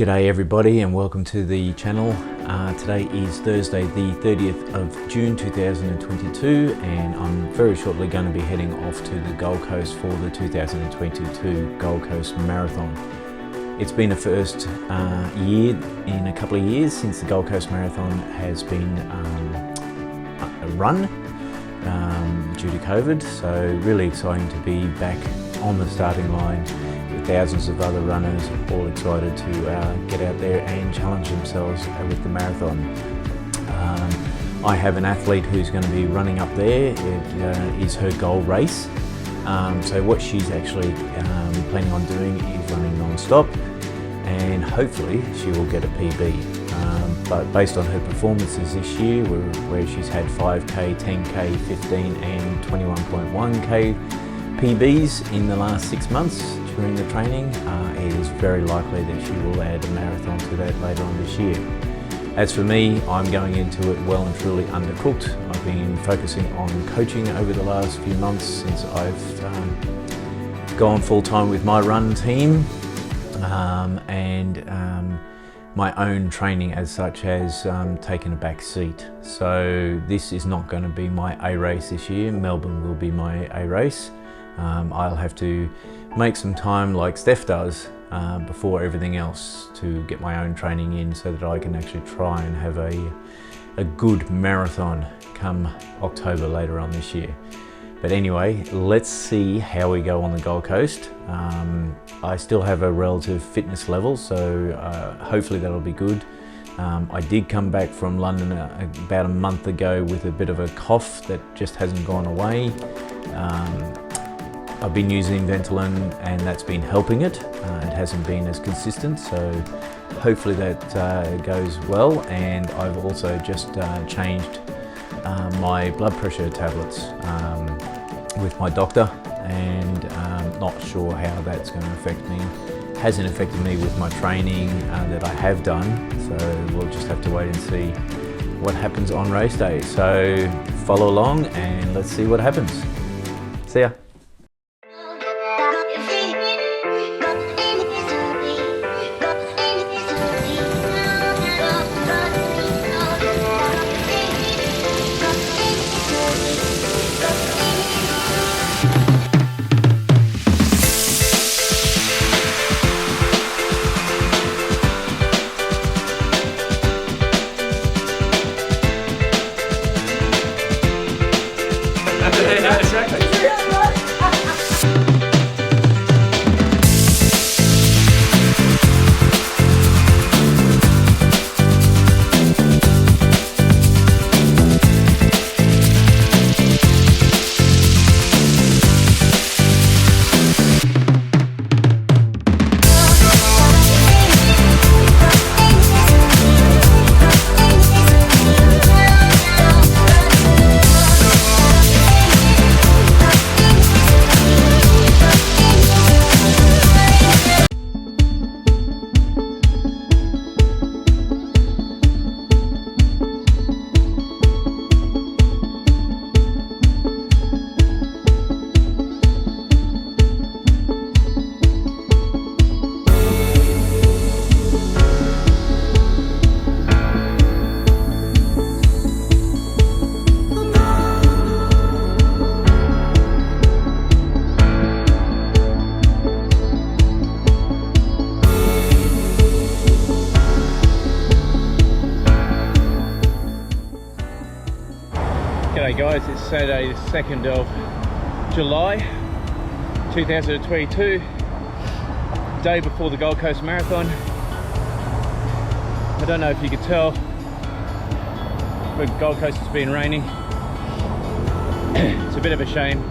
G'day everybody and welcome to the channel. Today is Thursday the 30th of June 2022 and I'm very shortly going to be heading off to the Gold Coast for the 2022 Gold Coast Marathon. It's been the first year in a couple of years since the Gold Coast Marathon has been run due to COVID, so really exciting to be back on the starting line. Thousands of other runners all excited to get out there and challenge themselves with the marathon. I have an athlete who's going to be running up there. It is her goal race. So what she's actually planning on doing is running non-stop, and hopefully she will get a PB. But based on her performances this year, where she's had 5K, 10K, 15 and 21.1K PBs in the last 6 months during the training, it is very likely that she will add a marathon to that later on this year. As for me, I'm going into it well and truly undercooked. I've been focusing on coaching over the last few months since I've gone full-time with my run team, and my own training as such has taken a back seat. So this is not going to be my A race this year. Melbourne will be my A race. I'll have to make some time like Steph does before everything else to get my own training in so that I can actually try and have a good marathon come October later on this year. But anyway, let's see how we go on the Gold Coast. I still have a relative fitness level, so hopefully that'll be good. I did come back from London about a month ago with a bit of a cough that just hasn't gone away. I've been using Ventolin and that's been helping it. It hasn't been as consistent, so hopefully that goes well. And I've also just changed my blood pressure tablets with my doctor, and not sure how that's going to affect me. Hasn't affected me with my training that I have done, so we'll just have to wait and see what happens on race day. So follow along and let's see what happens. See ya. G'day guys, it's Saturday the 2nd of July 2022, day before the Gold Coast Marathon. I don't know if you could tell, but Gold Coast has been raining. It's a bit of a shame.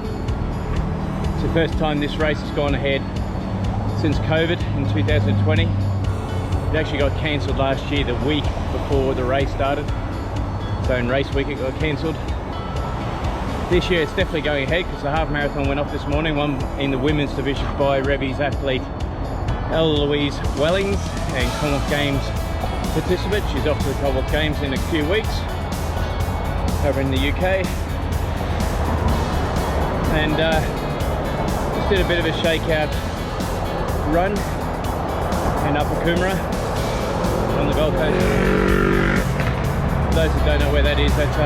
It's the first time this race has gone ahead since COVID in 2020. It actually got cancelled last year, the week before the race started. So in race week it got cancelled. This year it's definitely going ahead because the half marathon went off this morning, one in the women's division by Revy's athlete Eloise Wellings and Commonwealth Games participant. She's off to the Commonwealth Games in a few weeks over in the UK. And just did a bit of a shakeout run in Upper Coomera. on the Gold Coast. For those that don't know where that is, that's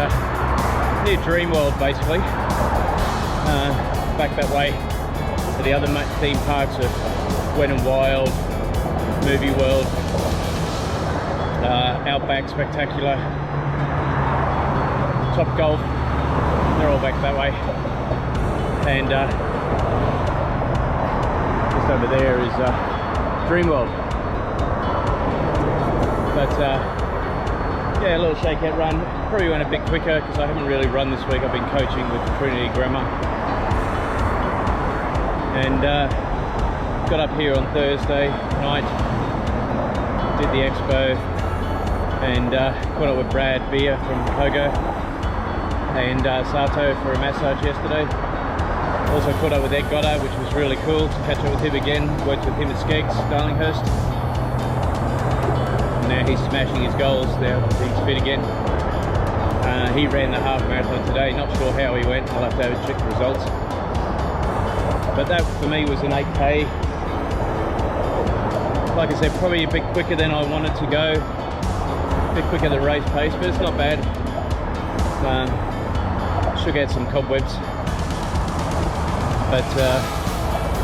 near Dreamworld basically. Back that way to the other theme parks of Wet n Wild, Movie World, Outback Spectacular, Top Golf, they're all back that way. And just over there is Dreamworld. But yeah, a little shakeout run. Probably went a bit quicker because I haven't really run this week. I've been coaching with Trinity Grammar. And got up here on Thursday night, did the Expo, and caught up with Brad Beer from Pogo and Sato for a massage yesterday. Also caught up with Ed Goddard, which was really cool to catch up with him again. Worked with him at Skeggs, Darlinghurst. Now he's smashing his goals now, he's fit again. He ran the half marathon today, not sure how he went, I'll have to check the results. But that for me was an 8K. Like I said, probably a bit quicker than I wanted to go. A bit quicker than race pace, but it's not bad. Shook out some cobwebs. But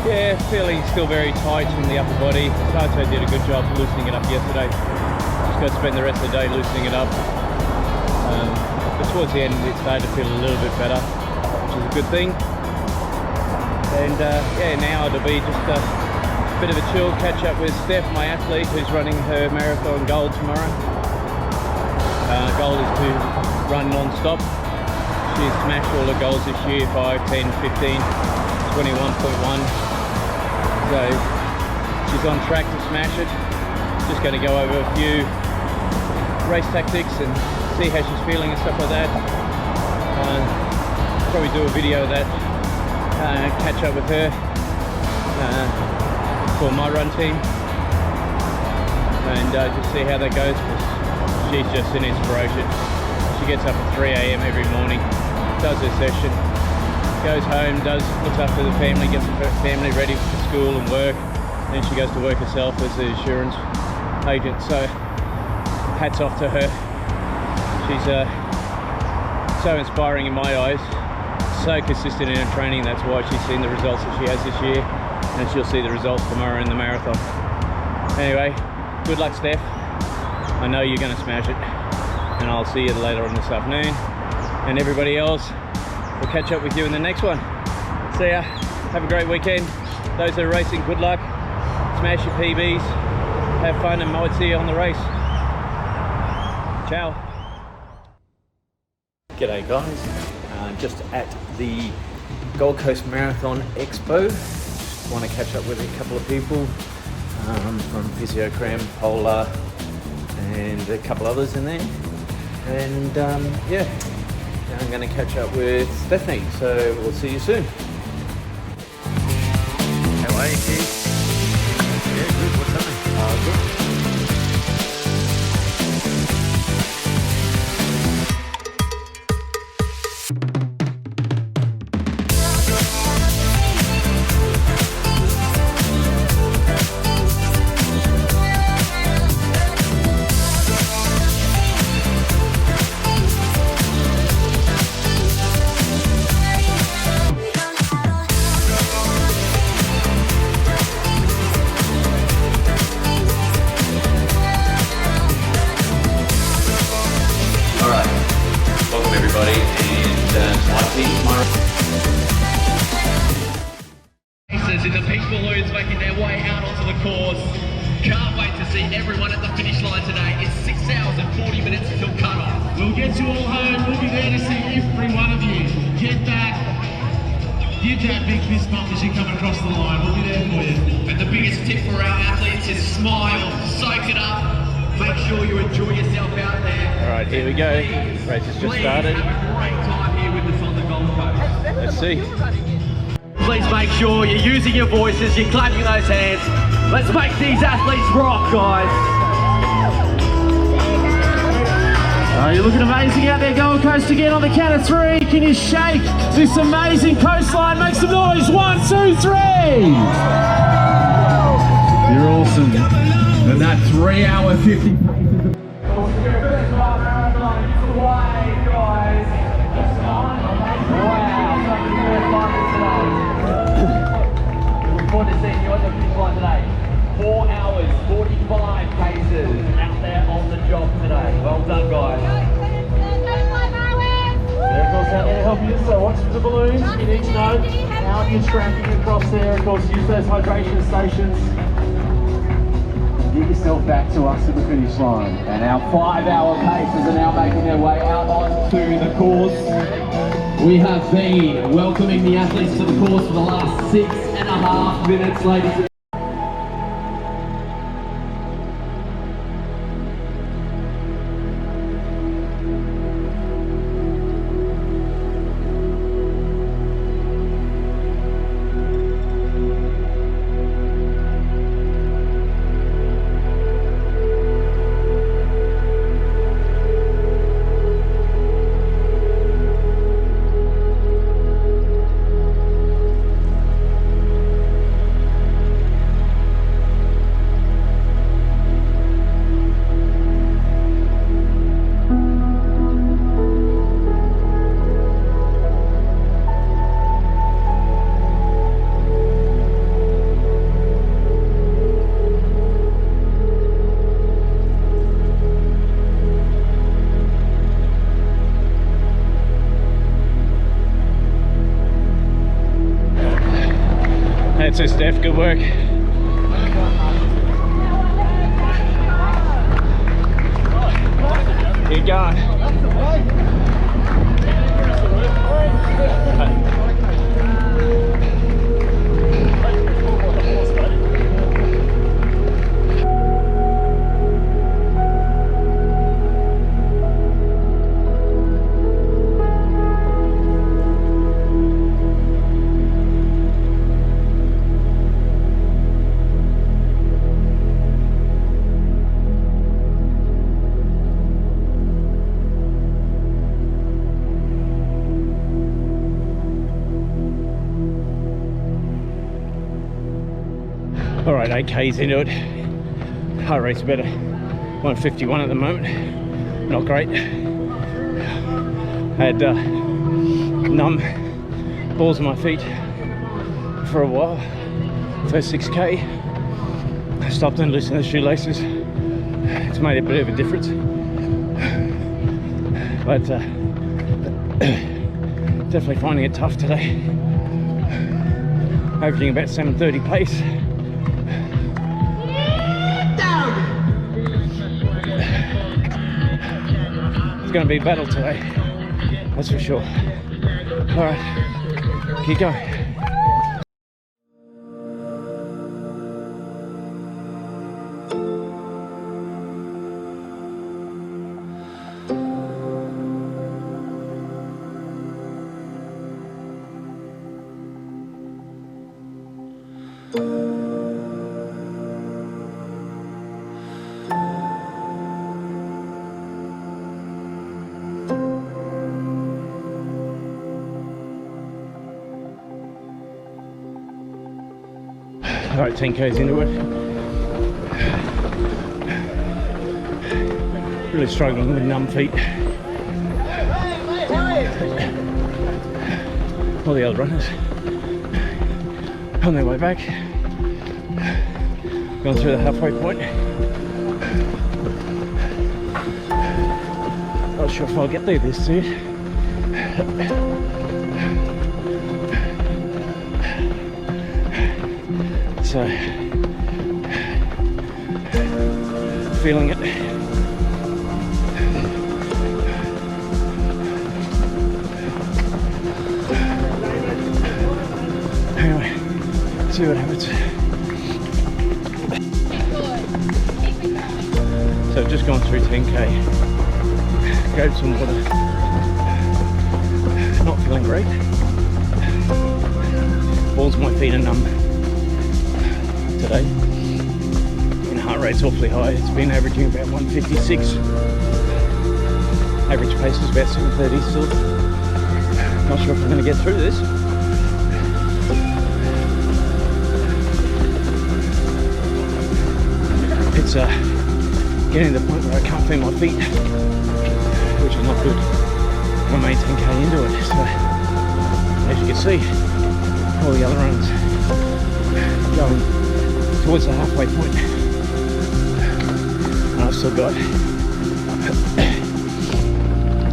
yeah, feeling still very tight in the upper body. Sato did a good job loosening it up yesterday. Just got to spend the rest of the day loosening it up. But towards the end it started to feel a little bit better, which is a good thing. And yeah, now it'll be just a bit of a chill catch up with Steph, my athlete, who's running her marathon goal tomorrow. Goal is to run non-stop. She's smashed all her goals this year, 5, 10, 15, 21.1. So she's on track to smash it. Just going to go over a few race tactics and see how she's feeling and stuff like that. Probably do a video of that, catch up with her for my run team, and just see how that goes, because she's just an inspiration. She gets up at 3 AM every morning, does her session, goes home, looks after the family, gets the family ready for school and work, then she goes to work herself as an insurance agent. So hats off to her. She's so inspiring in my eyes, so consistent in her training. That's why she's seen the results that she has this year, and she'll see the results tomorrow in the marathon. Anyway, good luck, Steph. I know you're going to smash it, and I'll see you later on this afternoon. And everybody else, we'll catch up with you in the next one. See ya. Have a great weekend. Those that are racing, good luck. Smash your PBs. Have fun, and might see you on the race. Ciao. G'day guys. Just at the Gold Coast Marathon Expo. Want to catch up with a couple of people from Physiotherapy, Polar, and a couple others in there. And yeah, I'm going to catch up with Stephanie, so we'll see you soon. How are you, Keith? Yeah, good. What's happening? Good. In the pink balloons making their way out onto the course. Can't wait to see everyone at the finish line today. It's 6 hours and 40 minutes until cut-off. We'll get you all home. We'll be there to see every one of you. Get that. Give that big fist bump as you come across the line. We'll be there for you. And the biggest tip for our athletes is smile, soak it up, make sure you enjoy yourself out there. Alright, here we go. Race has just started. Have a great time here with us on the Gold Coast. Let's see. Please make sure you're using your voices, you're clapping those hands. Let's make these athletes rock, guys. You're looking amazing out there, Gold Coast. Again on the count of 3. Can you shake this amazing coastline? Make some noise. 1, 2, 3. You're awesome. And that 3 hour 50. Looking forward to seeing you at the finish line today. 4 hours, 45 paces out there on the job today. Well done, guys. There, of course, out there to help you. So watch the balloons. You need to know how you're tracking across there. Of course, use those hydration stations. Get yourself back to us at the finish line. And our 5-hour paces are now making their way out onto the course. We have been welcoming the athletes to the course for the last 6.5 minutes, ladies and That's it, Steph. Good work. Keep going. All right, 8K's into it. Heart rate's better. 151 at the moment. Not great. Had numb balls in my feet for a while. First 6K. I stopped and loosened the shoelaces. It's made a bit of a difference. But definitely finding it tough today. Averaging about 7:30 pace. It's going to be a battle today, that's for sure. All right, keep going. All right, 10K's into it. Really struggling with numb feet. All the other runners on their way back. Gone through the halfway point. Not sure if I'll get there this soon. So, feeling it. Anyway, see what happens. So I've just gone through 10K, grabbed some water, not feeling great. Balls of my feet are numb today, and heart rate's awfully high. It's been averaging about 156. Average pace is about 7:30 still. Not sure if I'm going to get through this. It's getting to the point where I can't feel my feet, which is not good. I'm 18k into it, so as you can see, all the other runs going towards the halfway point, and I've still got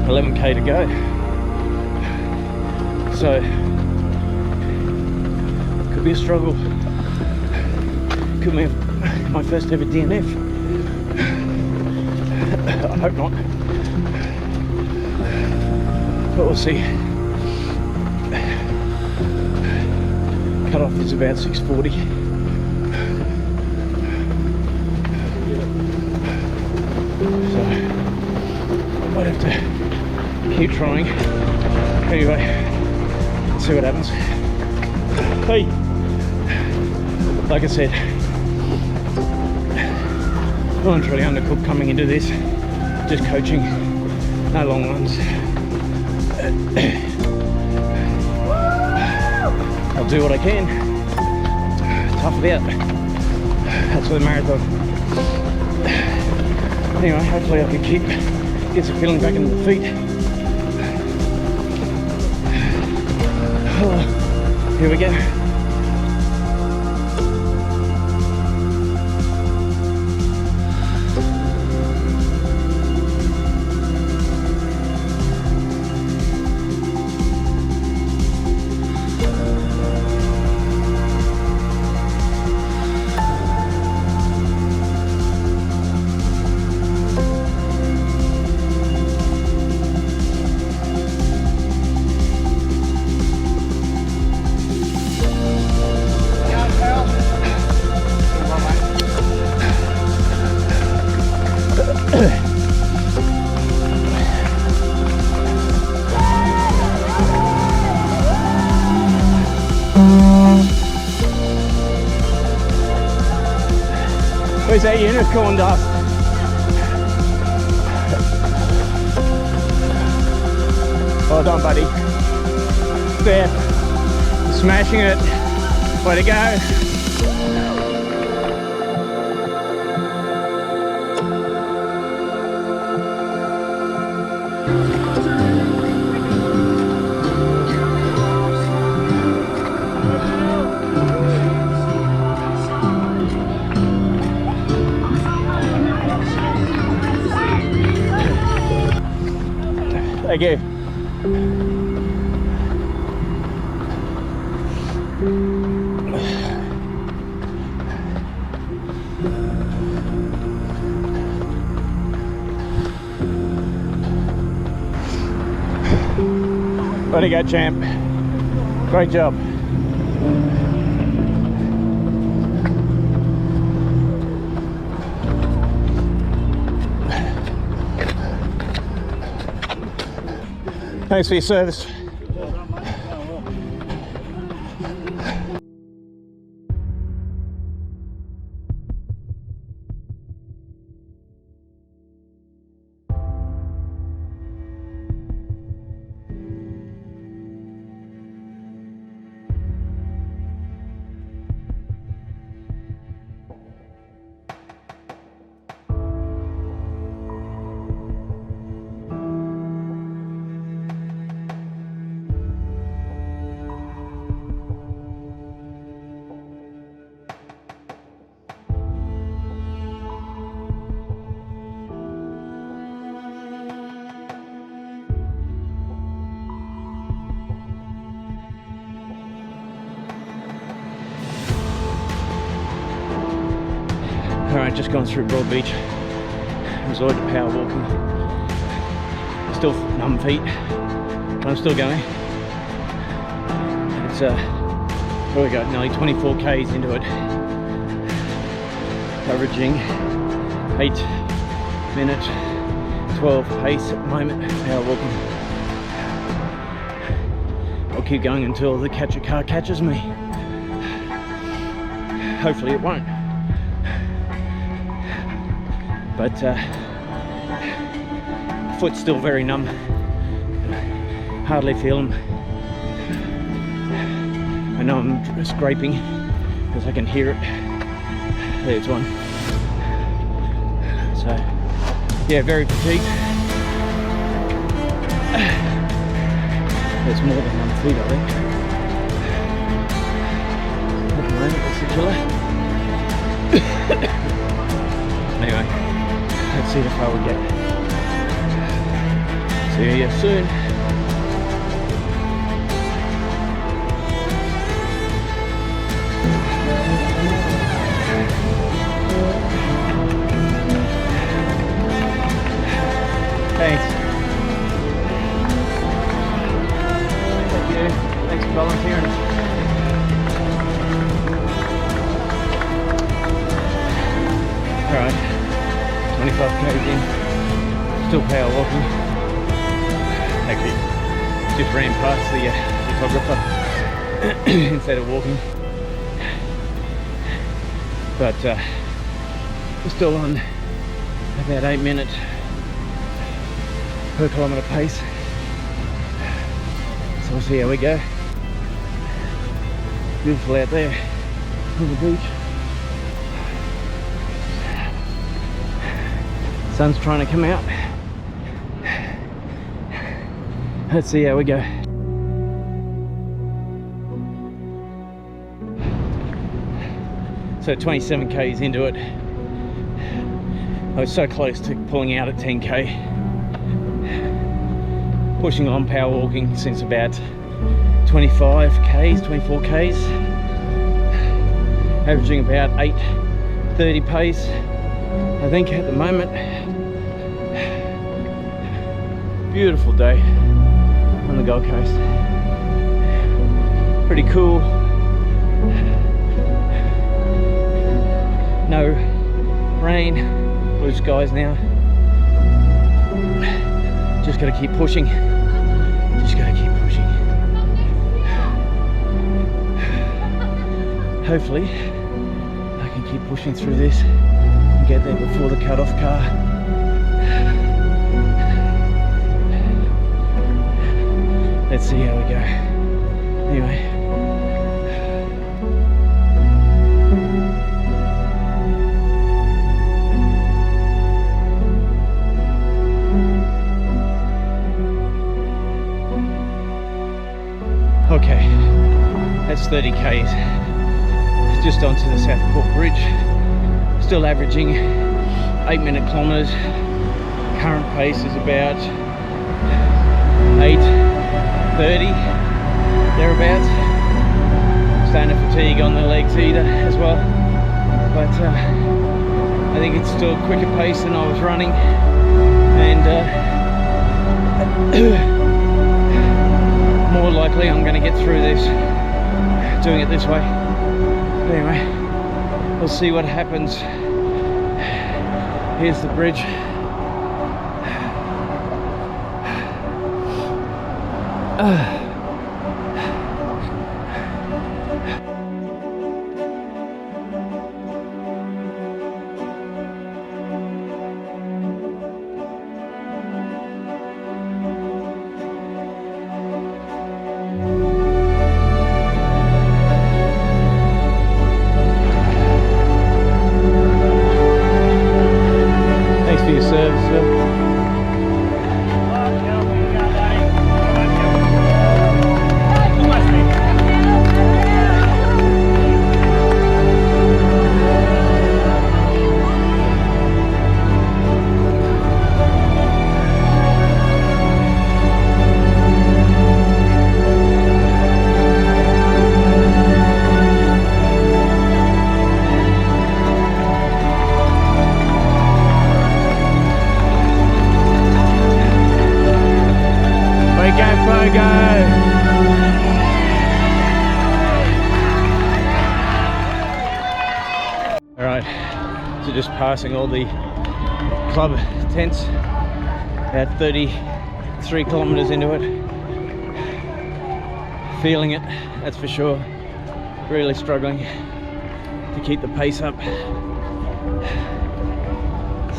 11k to go. So could be a struggle. Could be my first ever DNF. I hope not, but we'll see. Cut-off is about 6:40. So I might have to keep trying. Anyway, see what happens. Hey, like I said, I'm really undercooked coming into this. Just coaching, no long runs. I'll do what I can. Tough it out. That's for the marathon. Anyway, hopefully I can get some feeling back into the feet. Oh, here we go. Where's that unicorn dust? Well done, buddy. Steph, smashing it. Way to go. Thank you. Way to go, champ. Great job. Thanks for your service. Alright, just gone through Broad Beach. Resorted to power walking. Still numb feet, but I'm still going. It's what we got, nearly 24 k's into it. Averaging 8-minute 12 pace at the moment, power walking. I'll keep going until the catcher car catches me. Hopefully it won't. But foot's still very numb. Hardly feel them. I know I'm scraping because I can hear it. There's one. So yeah, very fatigued. That's more than 1 feet, I think. At the moment, that's the killer. Anyway, let's see how far we get. See you soon. Thanks. Thank you. Thanks for volunteering. Alright, 25 k's in. Still power walking. Actually, just ran past the photographer instead of walking. But we're still on about 8 minutes per kilometre pace. So we'll see how we go. Beautiful out there on the beach. Sun's trying to come out. Let's see how we go. So 27 k's into it. I was so close to pulling out at 10k. Pushing on power walking since about 25 k's, 24 k's. Averaging about 8:30 pace, I think, at the moment. Beautiful day on the Gold Coast. Pretty cool. No rain, blue skies now. Just gotta keep pushing. Just gotta keep pushing. Hopefully, I can keep pushing through this and get there before the cut-off car. Let's see how we go. Anyway. Okay, that's 30 k's. Just onto the Southport Bridge. Still averaging 8-minute kilometres. Current pace is about 8:30, thereabouts. Starting to fatigue on the legs either as well. But I think it's still a quicker pace than I was running. And more likely I'm going to get through this doing it this way. Anyway, we'll see what happens. Here's the bridge. Thanks for your service, sir. Pogo! Alright, so just passing all the club tents, about 33 kilometres into it. Feeling it, that's for sure. Really struggling to keep the pace up.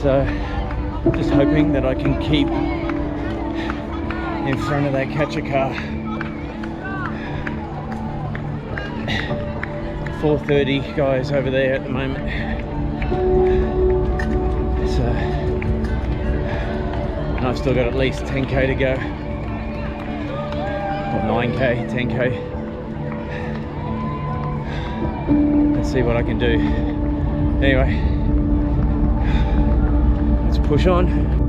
So, just hoping that I can keep in front of that catcher car. 4:30 guys over there at the moment. So I've still got at least 10k to go, or 9k, 10k. Let's see what I can do. Anyway, let's push on.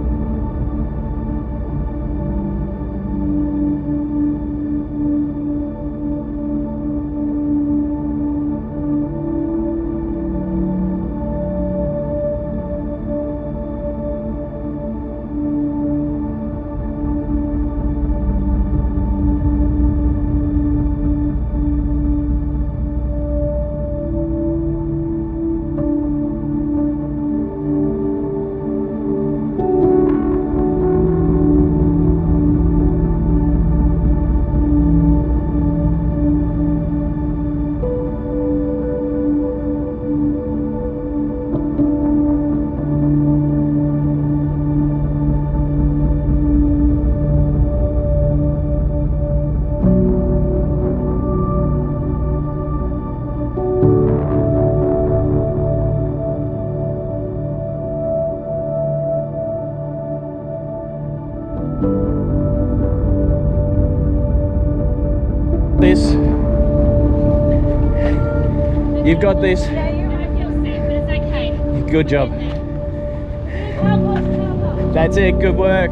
This. You've got this. Yeah, you might feel sick, but it's okay. Good job. Help. That's it. Good work.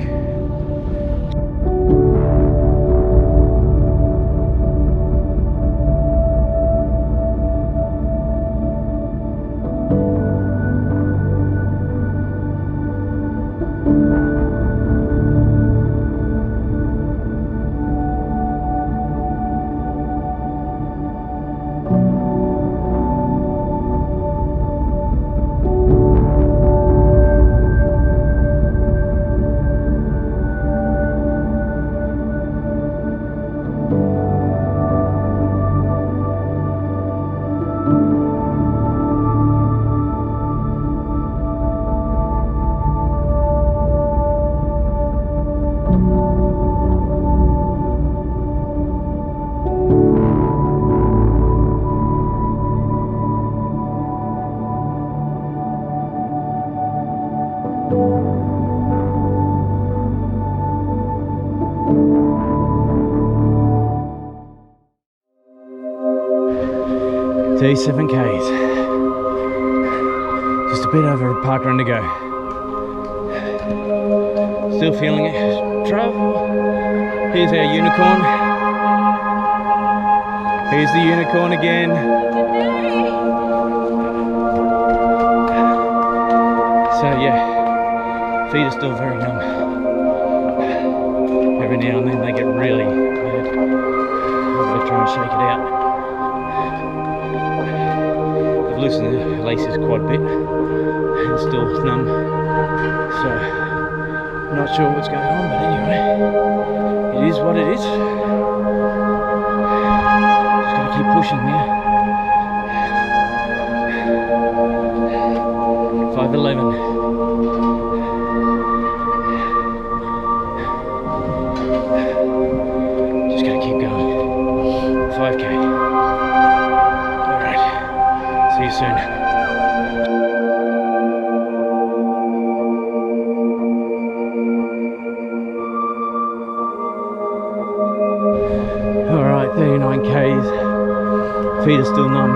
Thirty-seven Ks. Just a bit over a park run to go. Still feeling it. Travel. Here's our unicorn. Here's the unicorn again. So yeah, feet are still very numb. Every now and then they get really bad. I'm gonna try and shake it out. I've loosened the laces quite a bit and still numb. So I'm not sure what's going on, but anyway, it is what it is. Just gotta keep pushing now. 5:11. Just gotta keep going. 5k. Alright. See you soon. Alright, 39 Ks. Feet are still numb.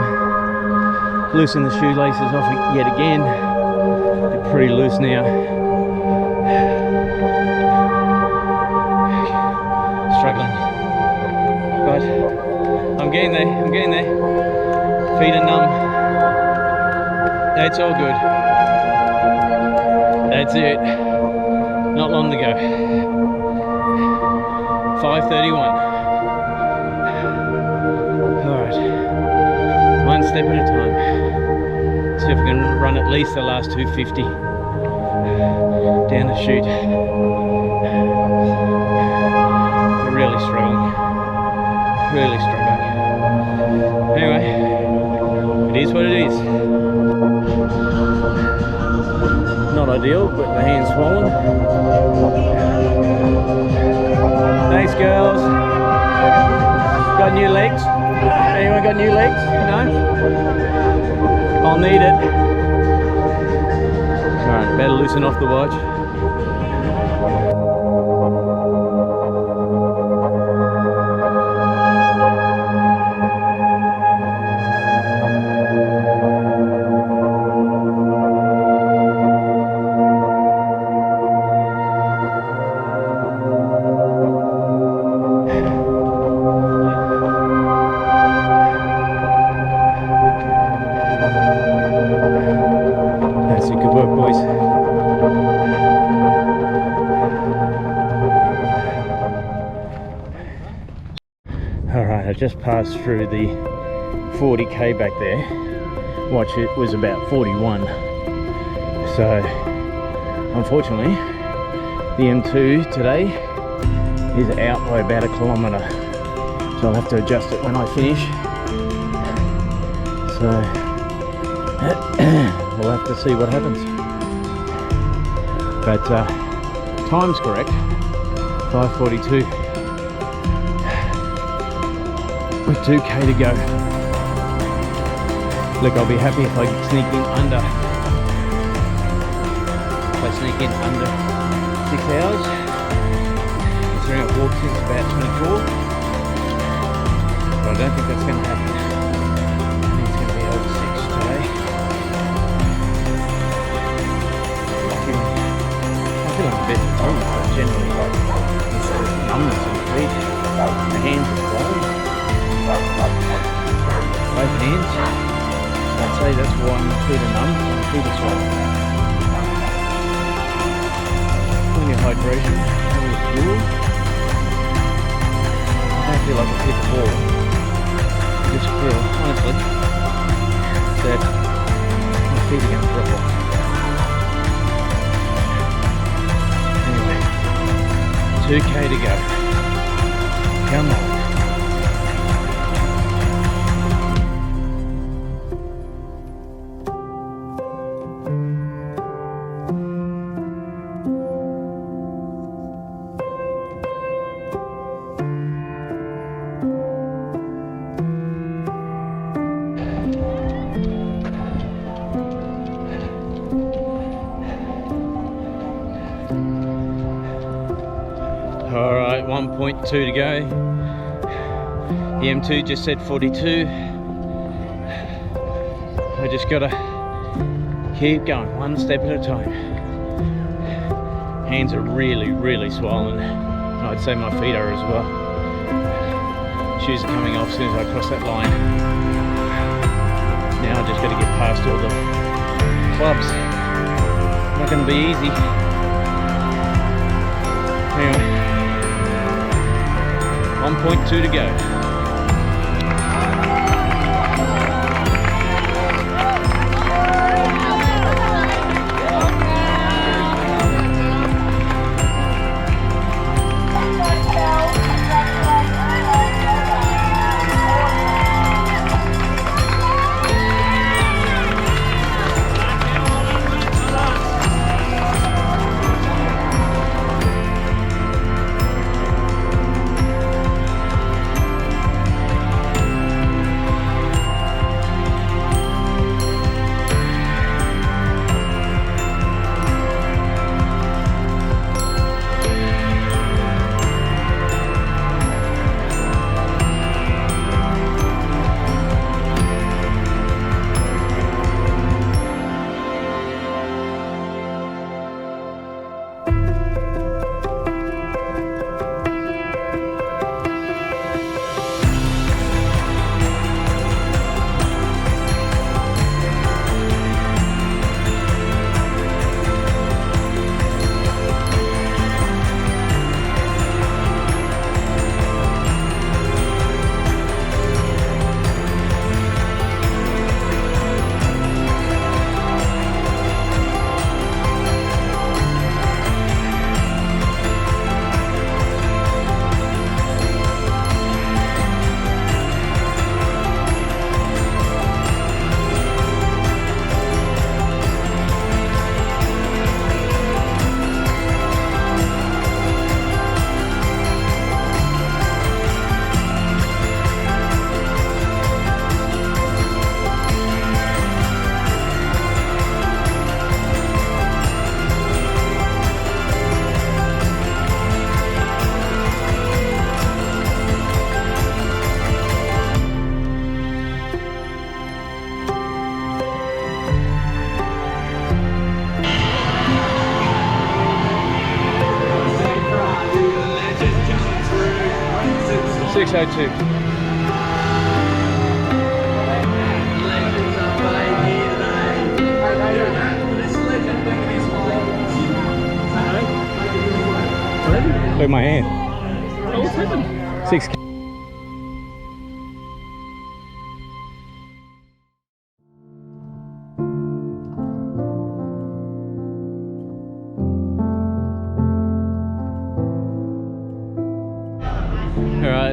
Loosen the shoelaces off yet again. They're pretty loose now. Struggling. But I'm getting there, I'm getting there. Feet are numb. That's all good. That's it. Not long to go. 5:31. Alright. One step at a time. See if we can run at least the last 250 down the chute. We're really struggling. Really struggling. Anyway, it is what it is. Not ideal, but the hand's swollen. Thanks, girls. Got new legs? Anyone got new legs? No? I'll need it. Alright, better loosen off the watch. I just passed through the 40k back there. Watch, it was about 41. So unfortunately the M2 today is out by about 1 kilometre, so I'll have to adjust it when I finish. So we'll have to see what happens, but time's correct, 5:42 with 2k to go. Look, I'll be happy if I sneak in under. If I sneak in under 6 hours, considering I've walked since about 24, but I don't think that's going to happen. I think it's going to be over 6 today. I feel like a bit numb, but generally like this sort of numbness in the feet. The hands are swollen. Both hands. I'd say that's why my feet are numb, my feet are swollen. Plenty of hydration, plenty of fuel. I don't feel like I've hit the ball. I just feel, honestly, that my feet are going to drop off. Anyway, 2k to go. Come on. All right, 1.2 to go. The M2 just said 42. I just gotta keep going, one step at a time. Hands are really, really swollen. I'd say my feet are as well. Shoes are coming off as soon as I cross that line. Now I just gotta get past all the clubs. Not gonna be easy. Anyway. 1.2 to go. 6:02. Look at my hand. 6.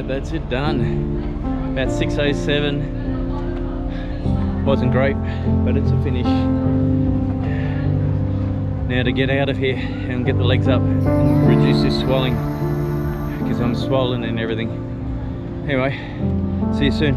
Alright, that's it done. About 6:07. Wasn't great, but it's a finish. Now to get out of here and get the legs up and reduce this swelling, because I'm swollen and everything. Anyway, see you soon.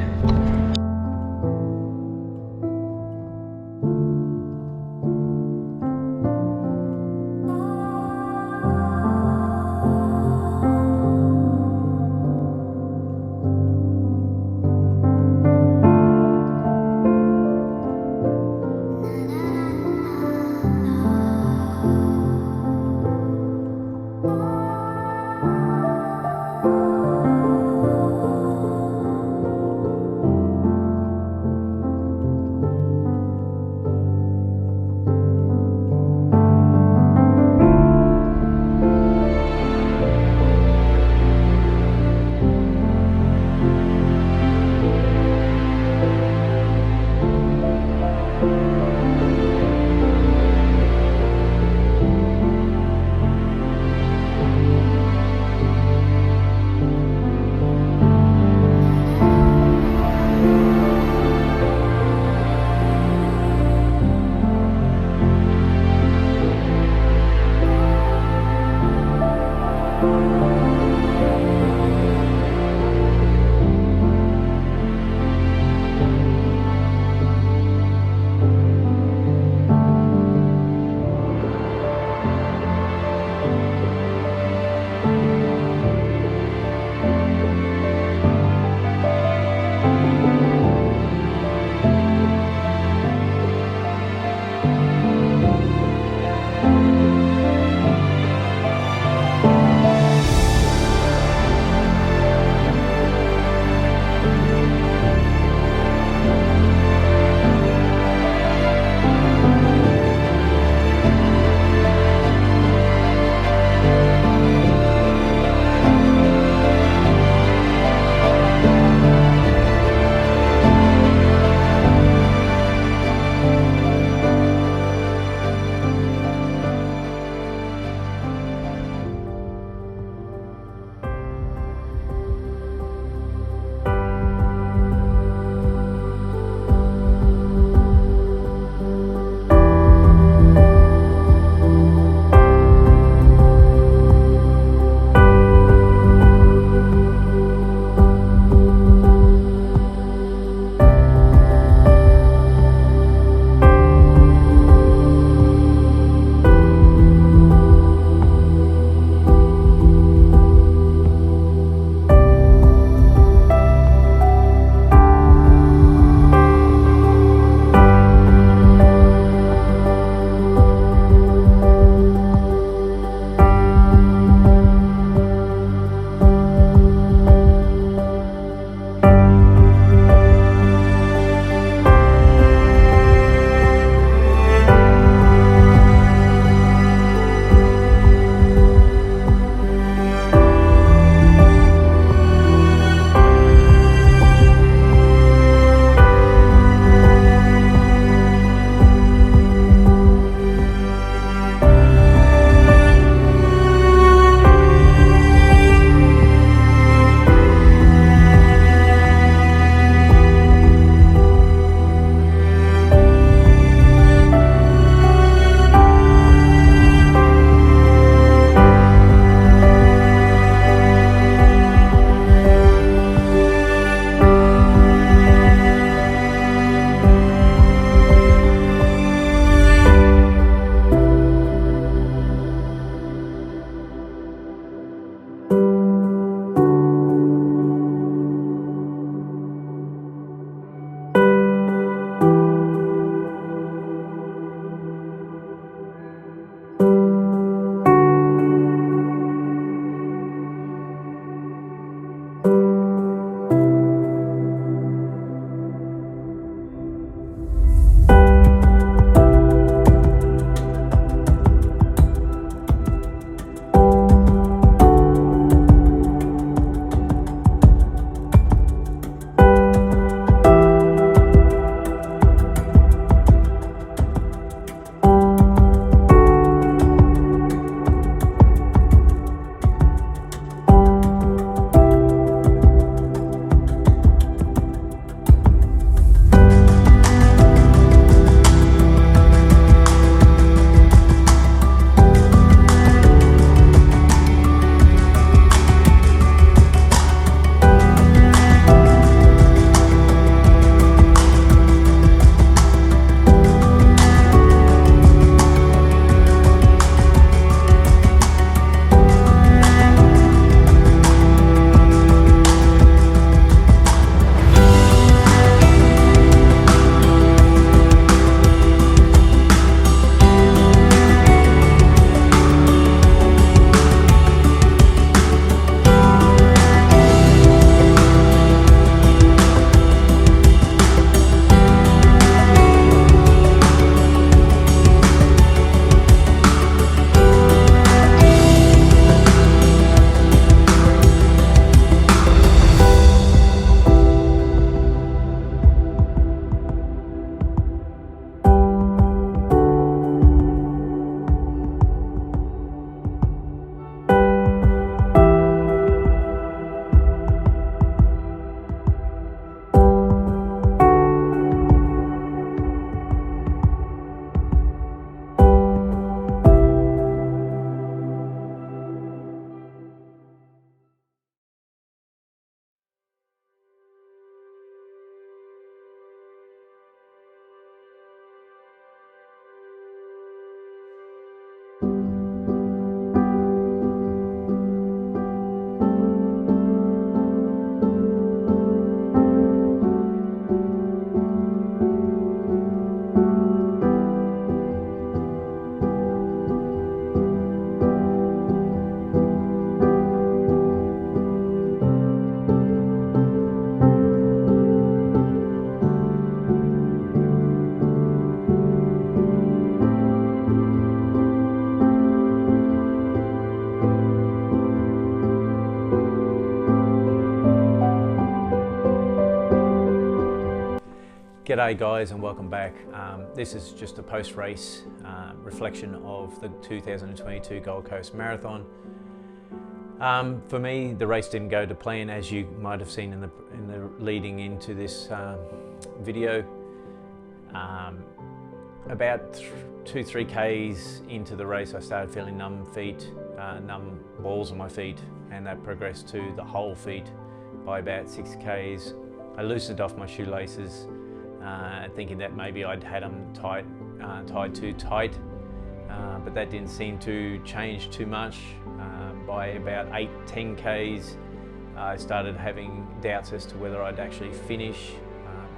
G'day guys and welcome back. This is just a post-race reflection of the 2022 Gold Coast Marathon. For me, the race didn't go to plan, as you might have seen in the leading into this video. About 2-3 Ks into the race, I started feeling numb feet, numb balls on my feet, and that progressed to the whole feet by about 6 Ks. I loosened off my shoelaces, thinking that maybe I'd had them tied too tight, but that didn't seem to change too much. By about 8-10 Ks, I started having doubts as to whether I'd actually finish.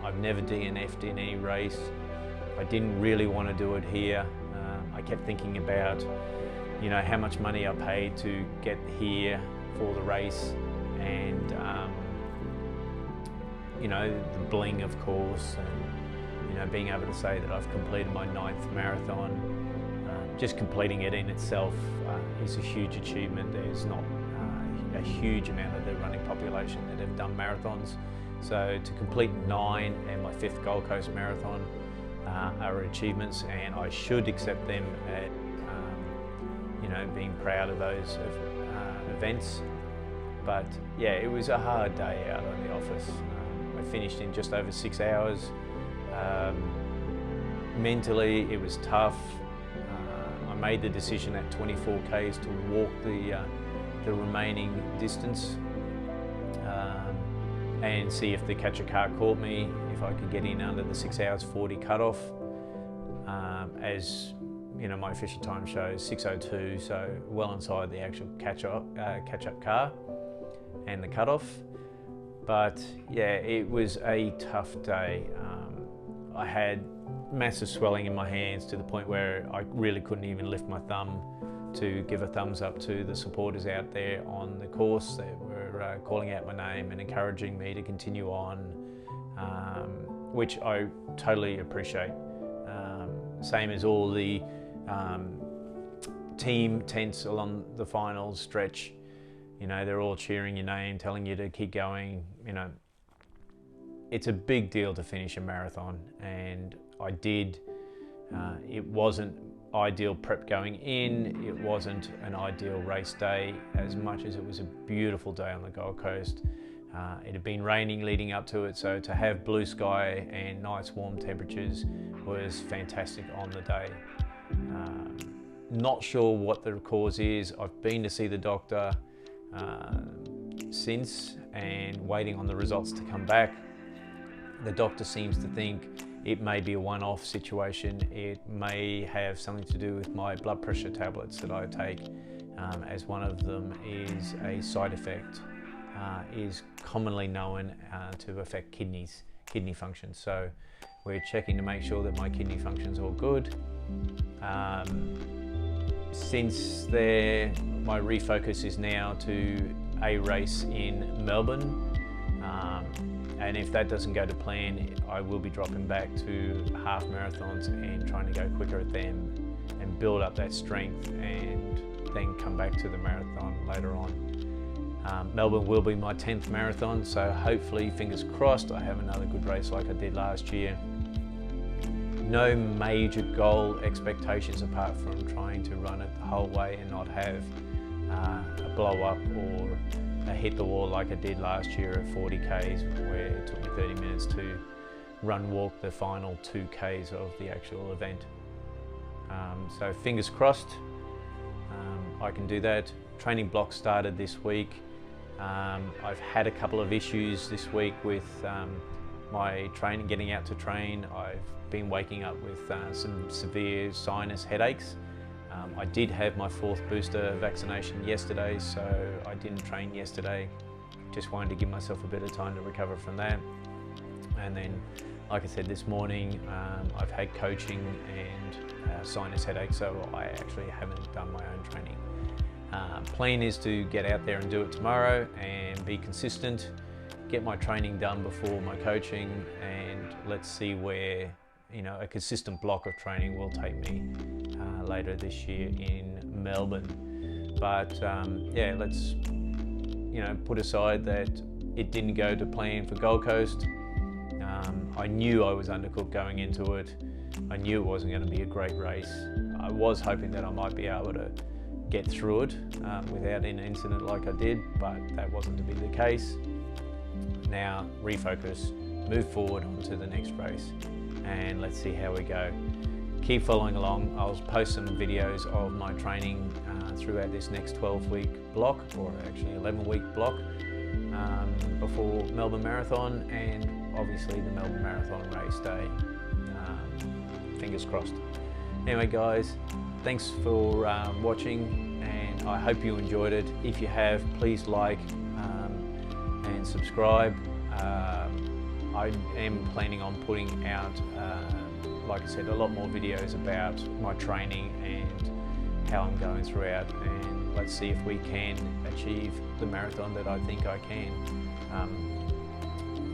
I've never DNF'd in any race. I didn't really want to do it here. I kept thinking about, you know, how much money I paid to get here for the race, and you know, the bling, of course, and you know, being able to say that I've completed my 9th marathon. Just completing it in itself is a huge achievement. There's not a huge amount of the running population that have done marathons. So to complete 9 and my 5th Gold Coast Marathon are achievements, and I should accept them at you know, being proud of those events. But yeah, it was a hard day out of the office. I finished in just over 6 hours. Mentally, it was tough. I made the decision at 24 Ks to walk the remaining distance and see if the catcher car caught me, if I could get in under the 6 hours 40 cutoff. As you know, my official time shows 6:02, so well inside the actual catch-up car and the cutoff. But yeah, it was a tough day. I had massive swelling in my hands to the point where I really couldn't even lift my thumb to give a thumbs up to the supporters out there on the course that were calling out my name and encouraging me to continue on, which I totally appreciate. Same as all the team tents along the final stretch. You know, they're all cheering your name, telling you to keep going. You know, it's a big deal to finish a marathon, and I did. It wasn't ideal prep going in. It wasn't an ideal race day, as much as it was a beautiful day on the Gold Coast. It had been raining leading up to it, so to have blue sky and nice warm temperatures was fantastic on the day. Not sure what the cause is. I've been to see the doctor since, and waiting on the results to come back. The doctor seems to think it may be a one-off situation. It may have something to do with my blood pressure tablets that I take, as one of them is a side effect, is commonly known to affect kidney function. So we're checking to make sure that my kidney function's all good. Since there, my refocus is now to a race in Melbourne. And if that doesn't go to plan, I will be dropping back to half marathons and trying to go quicker at them and build up that strength, and then come back to the marathon later on. Melbourne will be my 10th marathon, so hopefully, fingers crossed, I have another good race like I did last year. No major goal expectations apart from trying to run it the whole way and not have a blow up or a hit the wall like I did last year at 40 Ks, where it took me 30 minutes to walk the final 2 Ks of the actual event. So fingers crossed, I can do that. Training block started this week. I've had a couple of issues this week with my training, getting out to train. I've been waking up with some severe sinus headaches. I did have my 4th booster vaccination yesterday, so I didn't train yesterday. Just wanted to give myself a bit of time to recover from that. And then, like I said, this morning, I've had coaching and sinus headaches, so I actually haven't done my own training. Plan is to get out there and do it tomorrow and be consistent, get my training done before my coaching, and let's see where, you know, a consistent block of training will take me later this year in Melbourne. But yeah, let's, you know, put aside that it didn't go to plan for Gold Coast. I knew I was undercooked going into it. I knew it wasn't going to be a great race. I was hoping that I might be able to get through it without an incident like I did, but that wasn't to be the case. Now refocus, move forward onto the next race, and let's see how we go. Keep following along. I'll post some videos of my training throughout this next 12-week block, or actually 11-week block, before Melbourne Marathon, and obviously the Melbourne Marathon race day. Fingers crossed. Anyway guys, thanks for watching, and I hope you enjoyed it. If you have, please like and subscribe. I am planning on putting out, like I said, a lot more videos about my training and how I'm going throughout, and let's see if we can achieve the marathon that I think I can.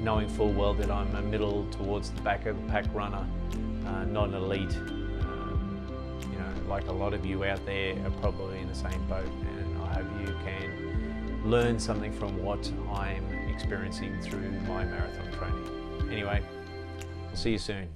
Knowing full well that I'm a middle towards the back of the pack runner, not an elite. You know, like a lot of you out there are probably in the same boat, and I hope you can learn something from what I'm experiencing through my marathon training. Anyway, we'll see you soon.